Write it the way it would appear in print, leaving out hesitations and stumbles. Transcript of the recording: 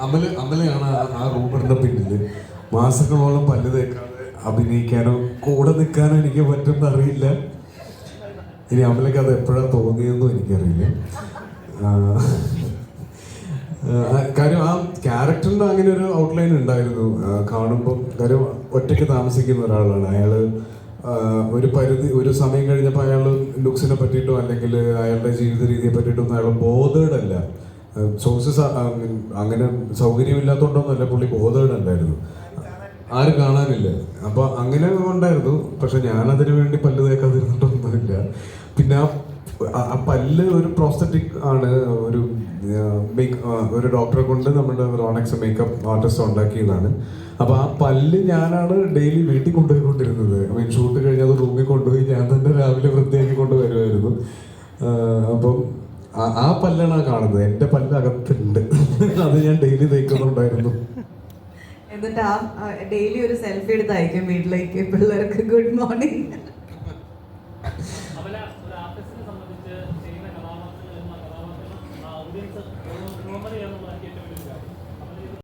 അമലയാണ് ആ റൂമറിന്റെ പിന്നില്. മാസങ്ങളോളം പല്ല് തേക്കാതെ അഭിനയിക്കാനോ കൂടെ നിൽക്കാനോ എനിക്ക് പറ്റുമെന്ന് അറിയില്ല. ഇനി അമലക്ക് അത് എപ്പോഴാണ് തോന്നിയതെന്നും എനിക്കറിയില്ല. കാര്യം ആ ക്യാരക്ടറിന് അങ്ങനെ ഒരു ഔട്ട്ലൈൻ ഉണ്ടായിരുന്നു കാണുമ്പോൾ. കാര്യം ഒറ്റയ്ക്ക് താമസിക്കുന്ന ഒരാളാണ് അയാൾ. ഒരു സമയം കഴിഞ്ഞപ്പോൾ അയാൾ ലുക്സിനെ പറ്റിയിട്ടോ അല്ലെങ്കിൽ അയാളുടെ ജീവിത രീതിയെ പറ്റിയിട്ടൊന്നും അയാൾ ബോധേഡ് അല്ല. സോഴ്സസ് അങ്ങനെ സൗകര്യമില്ലാത്തതുകൊണ്ടൊന്നുമല്ല, പുള്ളി ബോധേഡ് അല്ലായിരുന്നു. ആരും കാണാനില്ല. അപ്പോൾ അങ്ങനെ ഉണ്ടായിരുന്നു. പക്ഷെ ഞാനതിനു വേണ്ടി പല്ല് തേക്കാതിരുന്നിട്ടൊന്നുമില്ല. പിന്നെ ആ പല്ല് ഒരു പ്രോസ്തറ്റിക് ആണ്. ഒരു ഡോക്ടറെ കൊണ്ട് നമ്മുടെ റോണക്സ് മേക്കപ്പ് ആർട്ടിസ്റ്റ് ഉണ്ടാക്കിയതാണ്. അപ്പോൾ ആ പല്ല് ഞാനാണ് ഡെയിലി വീട്ടിൽ കൊണ്ടുപോയിക്കൊണ്ടിരുന്നത്. ഷൂട്ട് കഴിഞ്ഞ് അത് റൂമിൽ കൊണ്ടുപോയി ഞാൻ തന്നെ രാവിലെ വൃത്തിയാക്കി കൊണ്ടുവരുമായിരുന്നു. അപ്പം ആ പല്ലാണ് ആ കാണുന്നത്. എൻ്റെ പല്ല് അകത്തുണ്ട്. അത് ഞാൻ ഡെയിലി തേക്കുന്നുണ്ടായിരുന്നു. എന്നിട്ട് ആ ഡെയിലി ഒരു സെൽഫി എടുത്ത് അയക്കും വീട്ടിലേക്ക് പിള്ളേർക്ക് ഗുഡ് മോർണിംഗ്.